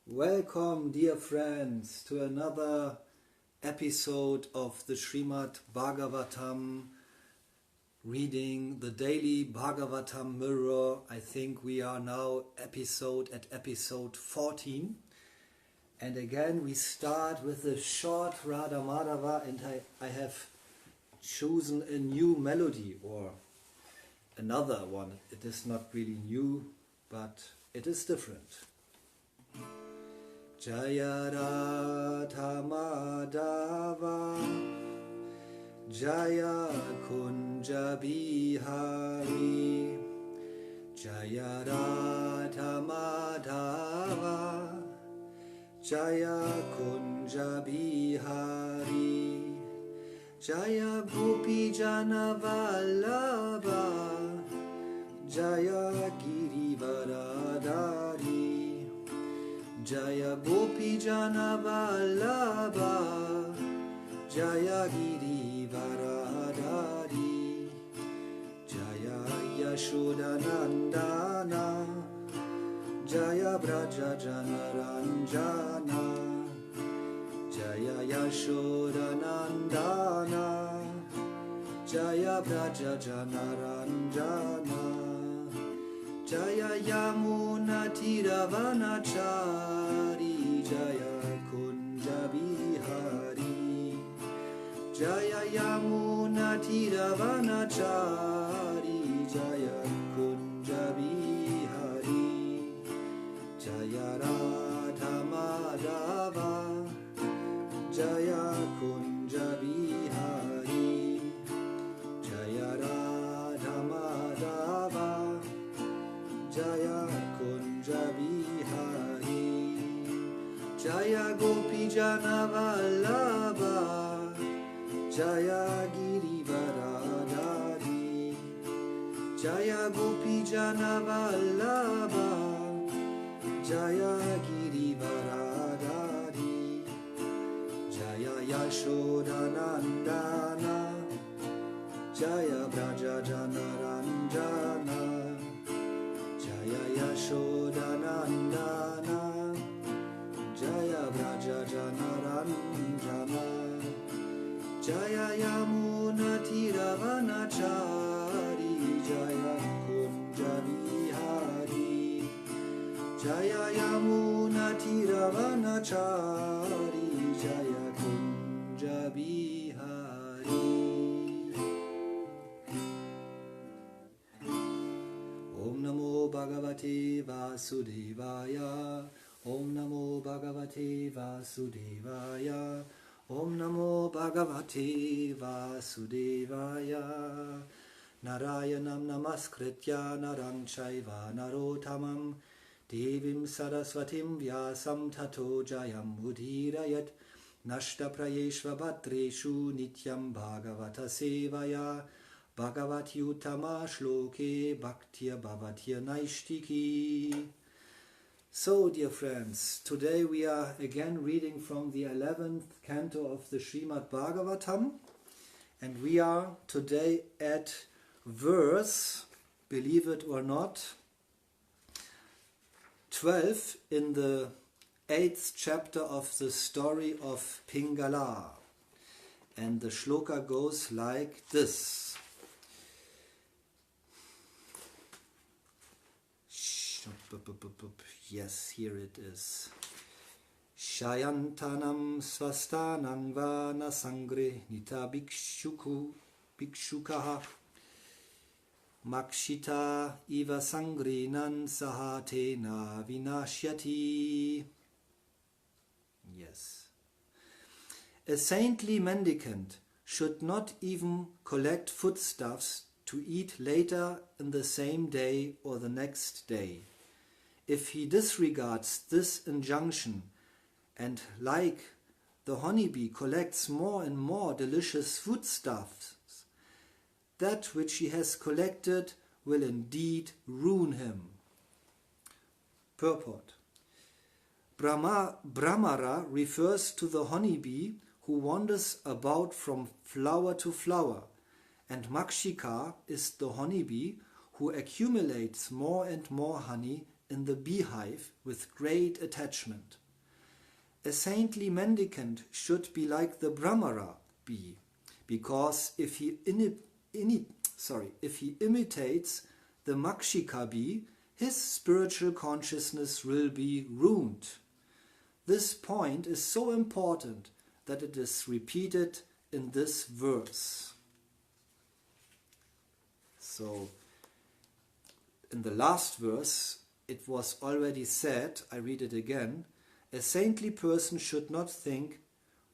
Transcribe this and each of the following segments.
Welcome, dear friends, to another episode of the Srimad Bhagavatam, reading the daily Bhagavatam mirror. I think we are now episode 14. And again we start with the short Radha Madhava, and I have chosen a new melody, or another one. It is not really new, but it is different. Jaya Radha Madhava, Jaya Kunja Bihari, Jaya Radha Madhava, Jaya Kunja Bihari, Jaya Gopi Jana Vallabha, Jaya Girivaradari, Jaya Gopi Jana Vallabha, Jaya Girivaradari, Jaya Yashodanandana, Jaya Braja Janaranjana, Jaya Yashodanandana, Jaya Braja Janaranjana, Jaya Yamuna Tiravanachari, Jaya Kunja Bihari, Jaya Yamuna Tiravanachari, Jaya Kunja Bihari, Jaya Radha Madhava, Jaya Kunja Bihari, Jaya Radha Madhava, Jaya Kunja Bihari, Jaya Gopi Jana Vallabha, Jaya Girivaradari, Jaya Gopi Jana Vallabha, Jaya Girivaradari, Jaya Yashodanandana, Jaya Braja Janaranjana, Jaya Yashodanandana, Jaya Braja Janaranjana, Jaya Yamuna Tiravanachari, Jaya Kunja Bihari, Jaya Yamuna Tiravanachari, Jaya Kunja Bihari. Om Namo Bhagavate Vasudevaya, Om Namo Bhagavate Vasudevaya, Om Namo Bhagavate Vasudevaya. Narayanam Namaskritya Narang Chaiva Narottamam Devim Saraswatim Vyasam Tato Jayam Udhirayat Nashta Prayeshva Bhatreshu Nityam Bhagavata Sevaya Bhagavati Uttama Shloke Bhaktir Bhavatir Naishtiki. So, dear friends, today we are again reading from the 11th canto of the Srimad Bhagavatam, and we are today at verse, believe it or not, 12 in the 8th chapter of the story of Pingala. And the shloka goes like this. Yes, here it is. Shayantanam svastanang vana sangre nita bhikshukaha makshita iva sangrinan sahatena vinashyati. Yes. A saintly mendicant should not even collect foodstuffs to eat later in the same day or the next day. If he disregards this injunction and, like the honeybee, collects more and more delicious foodstuffs, that which he has collected will indeed ruin him. Purport. Brahmara refers to the honeybee who wanders about from flower to flower, and Makshika is the honeybee who accumulates more and more honey in the beehive with great attachment. A saintly mendicant should be like the Brahmara bee, because if he imitates the Makshika bee, his spiritual consciousness will be ruined. This point is so important that it is repeated in this verse. So, in the last verse, it was already said, I read it again, a saintly person should not think,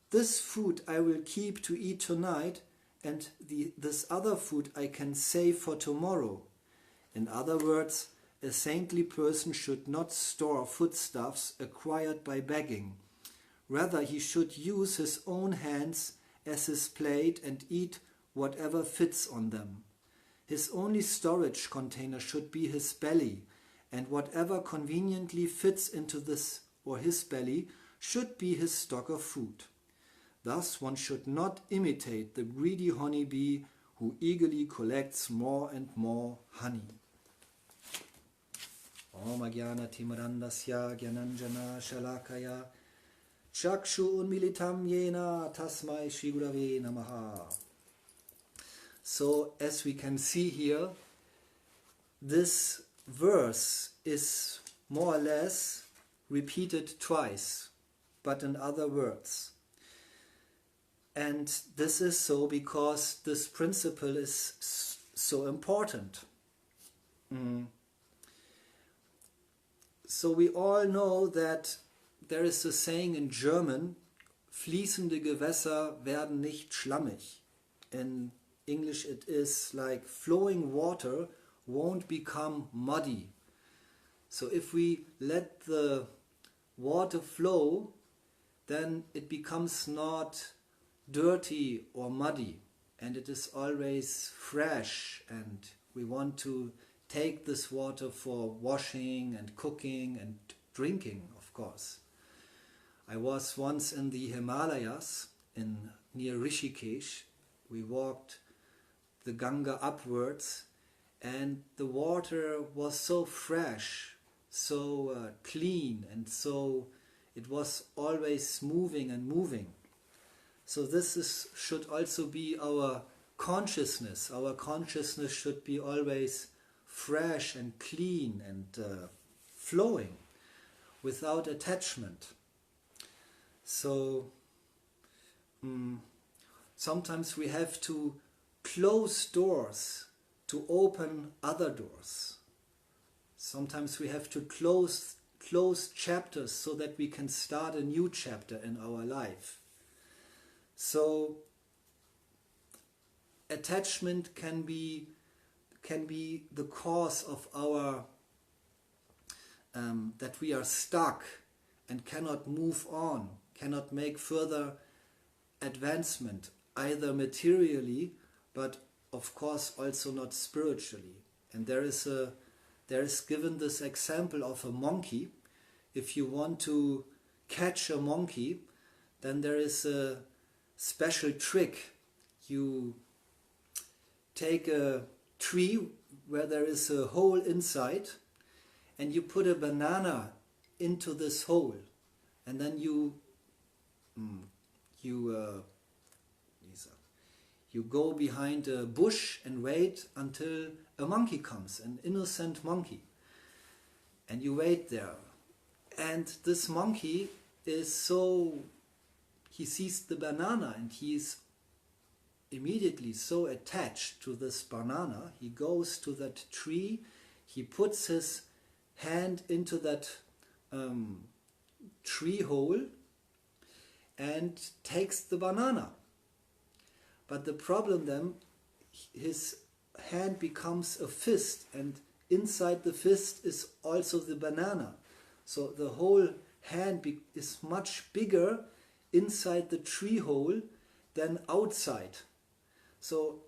this food I will keep to eat tonight, and this other food I can save for tomorrow. In other words, a saintly person should not store foodstuffs acquired by begging. Rather, he should use his own hands as his plate and eat whatever fits on them. His only storage container should be his belly, and whatever conveniently fits into this or his belly should be his stock of food. Thus, one should not imitate the greedy honeybee who eagerly collects more and more honey. Om Ajnana Timirandasya Gyananjana Shalakaya Chakshu Unmilitam Yena Tasmai Shri Gurave Namaha. So, as we can see here, this verse is more or less repeated twice, but in other words. And this is so because this principle is so important. So we all know that there is a saying in German, fließende Gewässer werden nicht schlammig. In English it is like flowing water won't become muddy. So if we let the water flow, then it becomes not dirty or muddy, and it is always fresh, and we want to take this water for washing and cooking and drinking, of course. I was once in the Himalayas near Rishikesh. We walked the Ganga upwards, and the water was so fresh, so clean, and so it was always moving and moving. So this should also be our consciousness. Our consciousness should be always fresh and clean and flowing without attachment. So sometimes we have to close doors to open other doors. Sometimes we have to close chapters so that we can start a new chapter in our life. So attachment can be the cause of our that we are stuck and cannot move on, cannot make further advancement, either materially, but of course also not spiritually. And there is given this example of a monkey. If you want to catch a monkey, then there is a special trick. You take a tree where there is a hole inside, and you put a banana into this hole, and then you go behind a bush and wait until a monkey comes, an innocent monkey, and you wait there. And this monkey he sees the banana, and he is immediately so attached to this banana. He goes to that tree, he puts his hand into that tree hole and takes the banana. But the problem then, his hand becomes a fist, and inside the fist is also the banana. So the whole hand is much bigger inside the tree hole than outside. So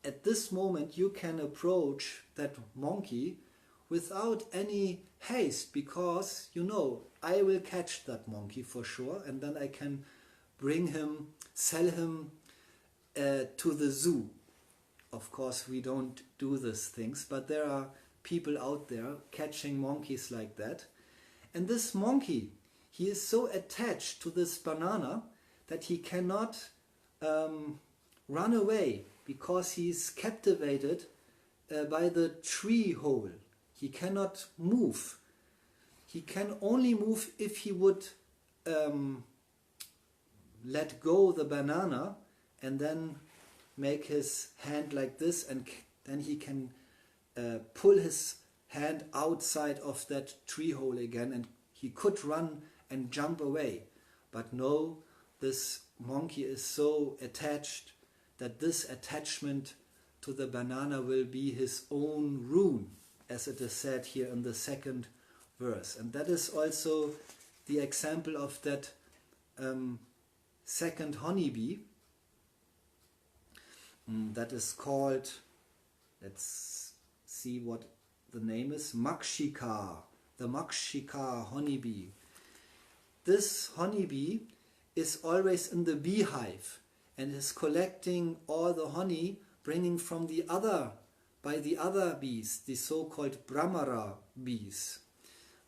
at this moment you can approach that monkey without any haste, because you know, I will catch that monkey for sure, and then I can sell him to the zoo. Of course we don't do these things, but there are people out there catching monkeys like that. And this monkey, he is so attached to this banana that he cannot run away because he is captivated by the tree hole. He cannot move. He can only move if he would let go the banana and then make his hand like this, and then he can pull his hand outside of that tree hole again, and he could run and jump away. But no, this monkey is so attached that this attachment to the banana will be his own ruin, as it is said here in the second verse. And that is also the example of that second honeybee that is called, let's see what the name is, Makshika, the Makshika honeybee. This honeybee is always in the beehive and is collecting all the honey bringing from the other bees, the so-called Brahmara bees.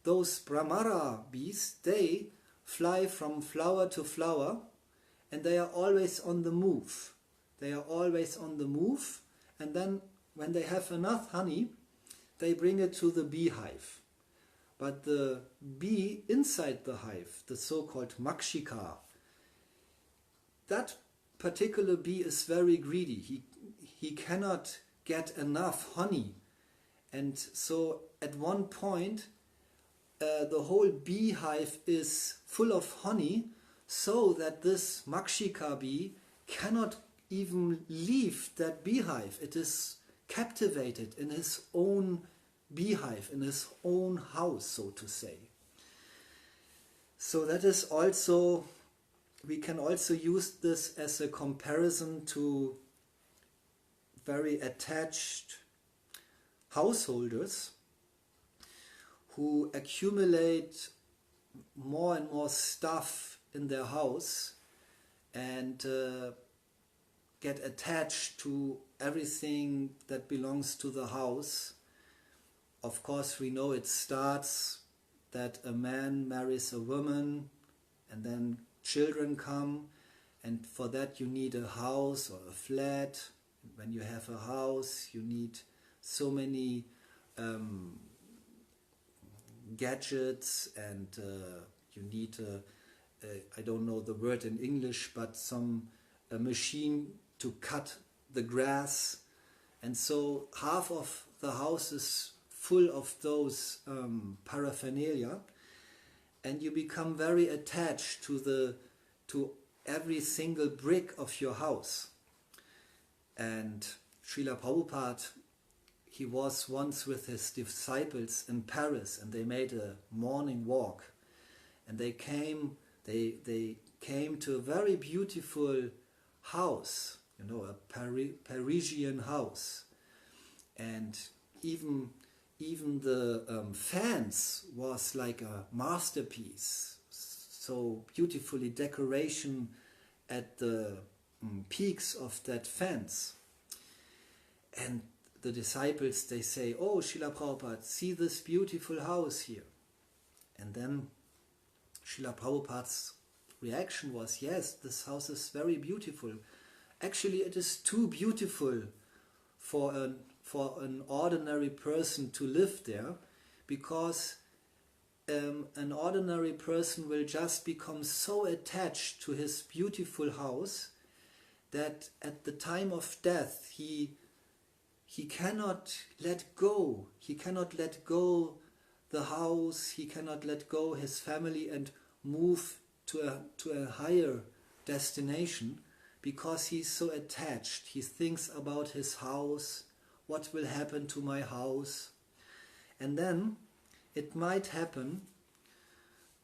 Those Brahmara bees, they fly from flower to flower, and they are always on the move. They are always on the move, and then when they have enough honey, they bring it to the beehive. But the bee inside the hive, the so-called Makshika, that particular bee is very greedy. He cannot get enough honey. And so at one point, the whole beehive is full of honey, so that this Makshika bee cannot even leave that beehive. It is captivated in his own beehive, in his own house, so to say. So that is also, we can also use this as a comparison to very attached householders who accumulate more and more stuff in their house and get attached to everything that belongs to the house. Of course, we know it starts that a man marries a woman and then children come, and for that you need a house or a flat. When you have a house, you need so many gadgets, and you need I don't know the word in English, but a machine to cut the grass. And so half of the house is full of those paraphernalia, and you become very attached to every single brick of your house. And Srila Prabhupada, he was once with his disciples in Paris, and they made a morning walk, and they came to a very beautiful house, a Parisian house, and even the fence was like a masterpiece, so beautifully decoration at the peaks of that fence. And the disciples, they say, "Oh, Srila Prabhupada, see this beautiful house here." And then Srila Prabhupada's reaction was, "Yes, this house is very beautiful. Actually, it is too beautiful for an ordinary person to live there, because an ordinary person will just become so attached to his beautiful house that at the time of death he cannot let go. He cannot let go the house, he cannot let go his family and move to a higher destination, because he's so attached. He thinks about his house, what will happen to my house. And then it might happen,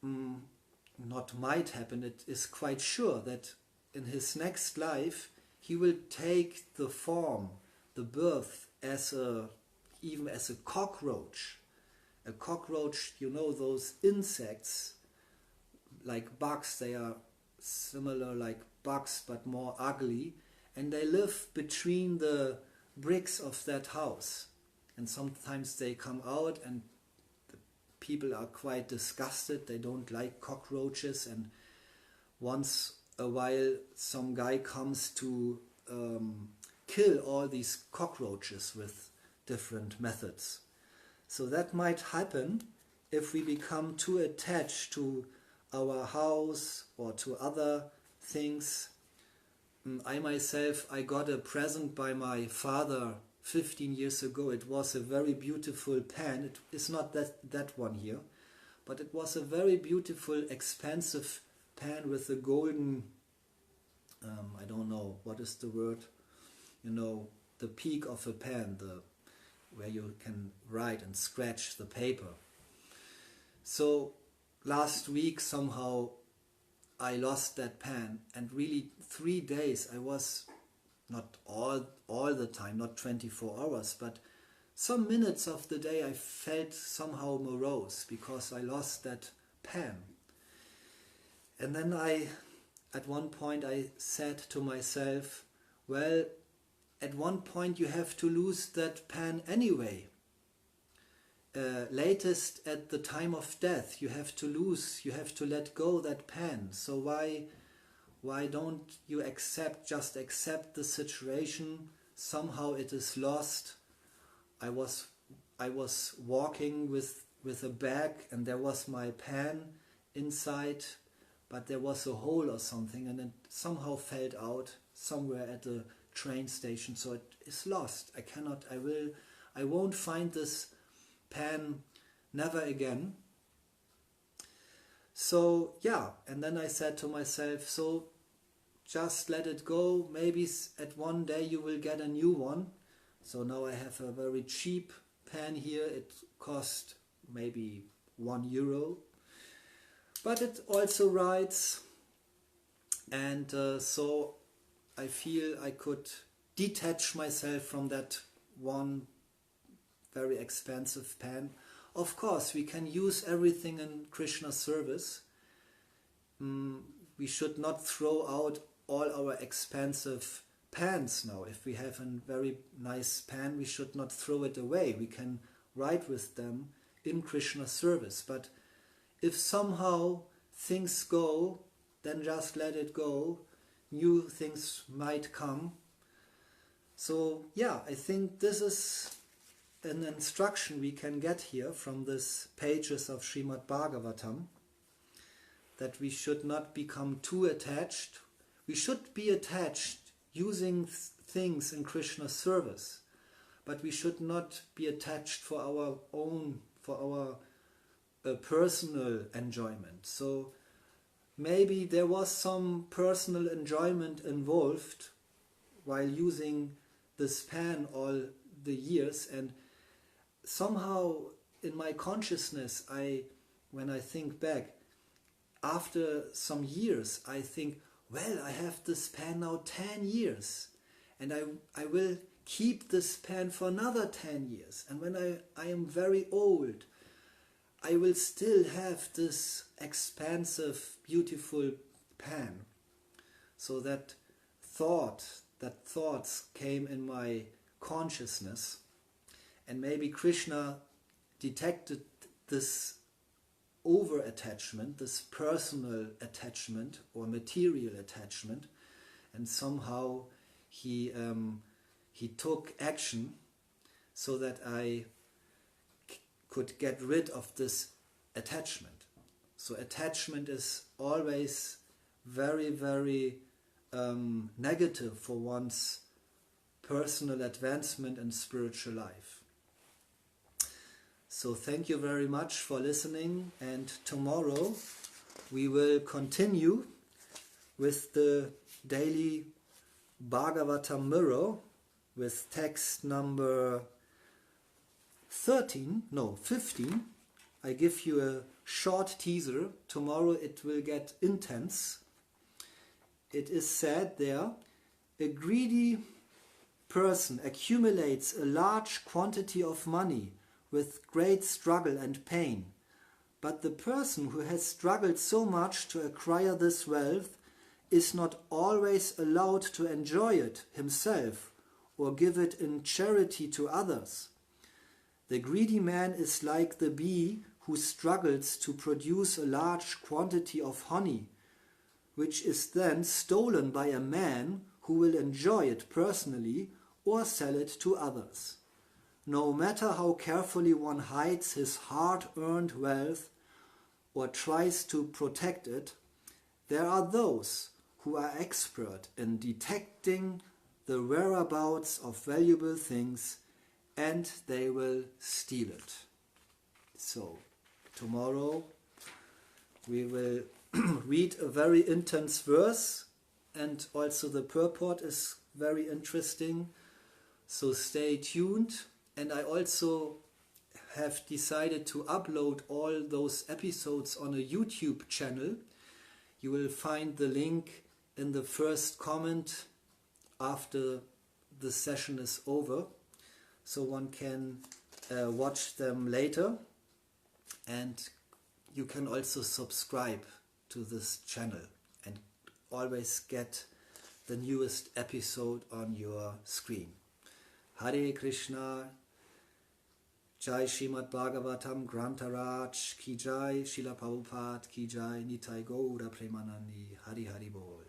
not might happen, it is quite sure that in his next life he will take the form, the birth, even as a cockroach. A cockroach, those insects, like bugs, they are similar like bugs but more ugly, and they live between the bricks of that house. and sometimes they come out and the people are quite disgusted. They don't like cockroaches, and once a while some guy comes to kill all these cockroaches with different methods. So that might happen if we become too attached to our house or to other things. I myself, I got a present by my father 15 years ago. It was a very beautiful pen. It is not that one here, but it was a very beautiful, expensive pen with a golden, I don't know, what is the word? You know, the peak of a pen, where you can write and scratch the paper. So last week somehow I lost that pen, and really 3 days I was, not all the time, not 24 hours, but some minutes of the day I felt somehow morose because I lost that pen. And then at one point I said to myself, well, at one point you have to lose that pen anyway. Latest at the time of death, you have to let go that pen. So why don't you just accept the situation? Somehow it is lost. I was walking with a bag, and there was my pen inside, but there was a hole or something, and it somehow fell out somewhere at the train station. So it is lost. I won't find this pen never again. So yeah, and then I said to myself, so just let it go. Maybe at one day you will get a new one. So now I have a very cheap pen here. It cost maybe €1, but it also writes, and so I feel I could detach myself from that one very expensive pen. Of course, we can use everything in Krishna's service. We should not throw out all our expensive pens now. If we have a very nice pen, we should not throw it away. We can write with them in Krishna's service. But if somehow things go, then just let it go. New things might come. So yeah, I think this is an instruction we can get here from these pages of Srimad Bhagavatam, that we should not become too attached. We should be attached using things in Krishna's service, but we should not be attached for our own, for our personal enjoyment. So maybe there was some personal enjoyment involved while using this pen all the years, and somehow in my consciousness, when I think back, after some years, I think, well, I have this pen now 10 years, and I will keep this pen for another 10 years. And when I am very old, I will still have this expansive, beautiful pen. So that thoughts came in my consciousness, and maybe Krishna detected this over-attachment, this personal attachment or material attachment, and somehow he took action so that I could get rid of this attachment. So attachment is always very, very negative for one's personal advancement and spiritual life. So thank you very much for listening, and tomorrow we will continue with the daily Bhagavatam mirror with text number 15. I give you a short teaser. Tomorrow it will get intense. It is said there, a greedy person accumulates a large quantity of money with great struggle and pain. But the person who has struggled so much to acquire this wealth is not always allowed to enjoy it himself or give it in charity to others. The greedy man is like the bee who struggles to produce a large quantity of honey, which is then stolen by a man who will enjoy it personally or sell it to others. No matter how carefully one hides his hard-earned wealth or tries to protect it, there are those who are expert in detecting the whereabouts of valuable things, and they will steal it. So, tomorrow we will read a very intense verse, and also the purport is very interesting. So stay tuned. And I also have decided to upload all those episodes on a YouTube channel. You will find the link in the first comment after the session is over, so one can watch them later, and you can also subscribe to this channel and always get the newest episode on your screen. Hare Krishna, Jai Srimad Bhagavatam Grantaraj Ki Jai, Srila Prabhupada Ki Jai, Nitai Gaura Premanandi, Hari Hari Bol.